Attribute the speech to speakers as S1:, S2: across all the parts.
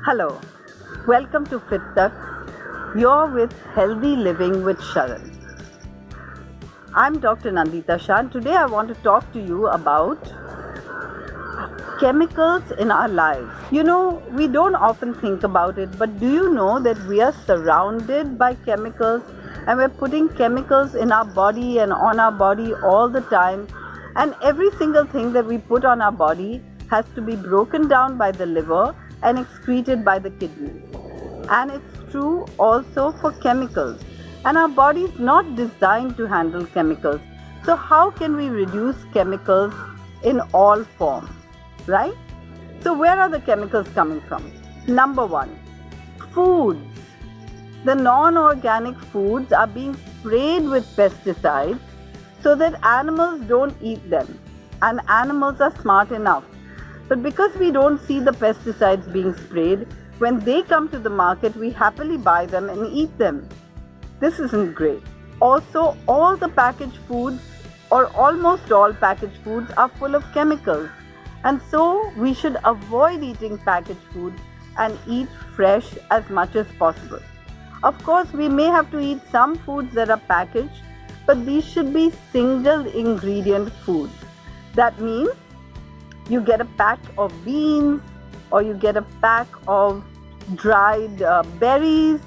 S1: Hello, welcome to Fit Tak. You're with Healthy Living with Sharan. I'm Dr. Nandita Shah, and today I want to talk to you about chemicals in our lives. We don't often think about it, but do you know that we are surrounded by chemicals and we're putting chemicals in our body and on our body all the time, and every single thing that we put on our body has to be broken down by the liver and excreted by the kidneys. And it's true also for chemicals. And our body is not designed to handle chemicals. So how can we reduce chemicals in all forms, right? So where are the chemicals coming from? Number one, foods. The non-organic foods are being sprayed with pesticides so that animals don't eat them. And animals are smart enough. But because we don't see the pesticides being sprayed, when they come to the market, we happily buy them and eat them. This isn't great. Also, all the packaged foods or almost all packaged foods are full of chemicals. And so we should avoid eating packaged foods and eat fresh as much as possible. Of course, we may have to eat some foods that are packaged, but these should be single ingredient foods. That means you get a pack of beans, or you get a pack of dried berries,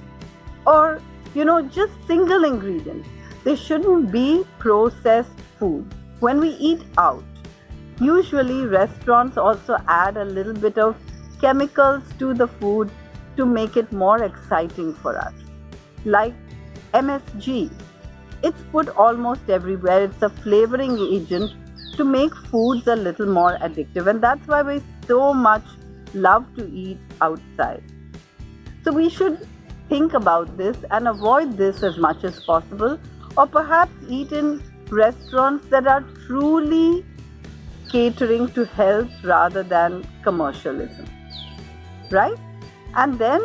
S1: or just single ingredients. They shouldn't be processed food. When we eat out, usually restaurants also add a little bit of chemicals to the food to make it more exciting for us. Like MSG. It's put almost everywhere. It's a flavoring agent to make foods a little more addictive, and that's why we so much love to eat outside. So we should think about this and avoid this as much as possible, or perhaps eat in restaurants that are truly catering to health rather than commercialism, right? And then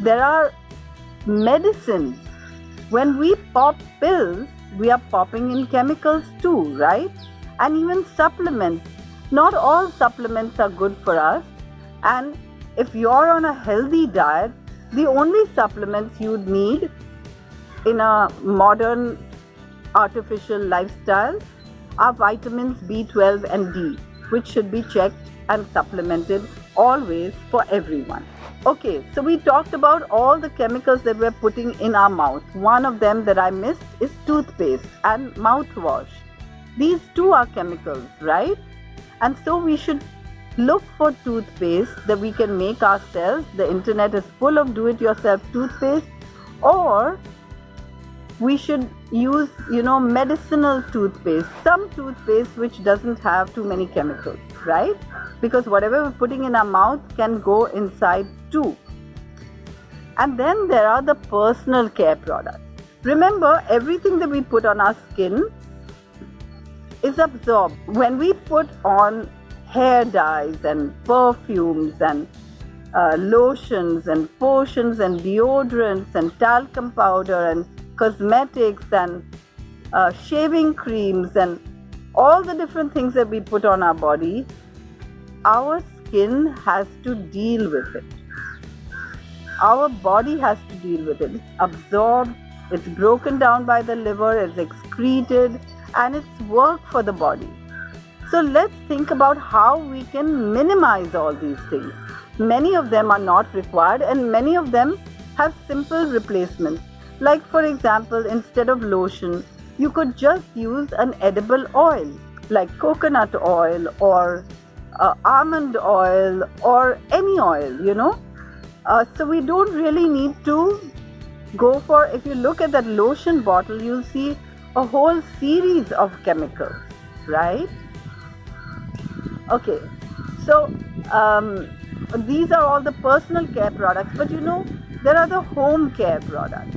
S1: there are medicines. When we pop pills, we are popping in chemicals too, right? And even supplements. Not all supplements are good for us. And if you're on a healthy diet, the only supplements you'd need in a modern artificial lifestyle are vitamins B12 and D, which should be checked and supplemented always for everyone. Okay, so we talked about all the chemicals that we're putting in our mouth. One of them that I missed is toothpaste and mouthwash. These two are chemicals, right? And so we should look for toothpaste that we can make ourselves. The internet is full of do-it-yourself toothpaste. Or we should use, medicinal toothpaste. Some toothpaste which doesn't have too many chemicals, right? Because whatever we're putting in our mouth can go inside too. And then there are the personal care products. Remember, everything that we put on our skin is absorbed. When we put on hair dyes and perfumes and lotions and potions and deodorants and talcum powder and cosmetics and shaving creams and all the different things that we put on our body, our skin has to deal with it. Our body has to deal with it. It's absorbed, it's broken down by the liver, it's excreted, and it's work for the body. So let's think about how we can minimize all these things. Many of them are not required, and many of them have simple replacements. Like, for example, instead of lotion, you could just use an edible oil, like coconut oil or almond oil or any oil, So we don't really need to go for, if you look at that lotion bottle, you'll see a whole series of chemicals, right? Okay, so these are all the personal care products, but there are the home care products.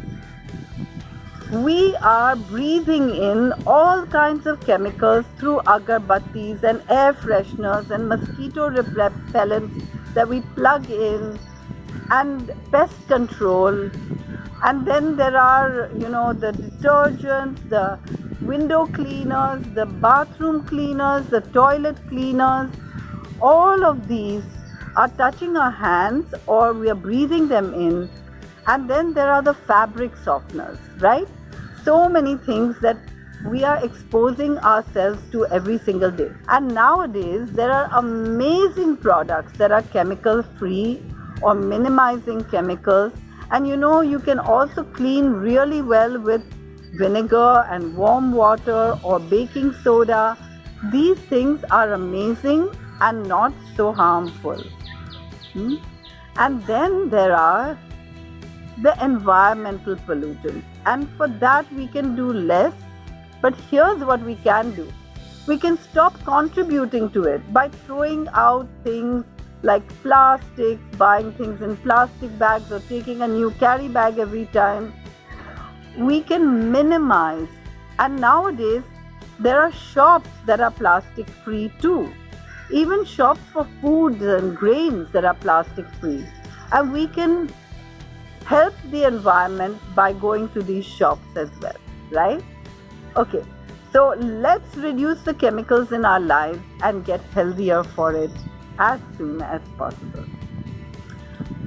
S1: We are breathing in all kinds of chemicals through agarbattis and air fresheners and mosquito repellents that we plug in, and pest control. And then there are, the detergents, the window cleaners, the bathroom cleaners, the toilet cleaners. All of these are touching our hands or we are breathing them in. And then there are the fabric softeners, right? So many things that we are exposing ourselves to every single day. And nowadays, there are amazing products that are chemical free or minimizing chemicals. And you can also clean really well with vinegar and warm water or baking soda. These things are amazing and not so harmful. And then there are the environmental pollutants, and for that we can do less. But here's what we can do: we can stop contributing to it by throwing out things like plastic, buying things in plastic bags, or taking a new carry bag every time. We can minimize, and nowadays there are shops that are plastic free too, even shops for foods and grains that are plastic free, and we can help the environment by going to these shops as well, right? Okay, so let's reduce the chemicals in our lives and get healthier for it as soon as possible.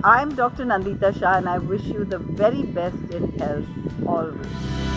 S1: I'm Dr. Nandita Shah, and I wish you the very best in health always.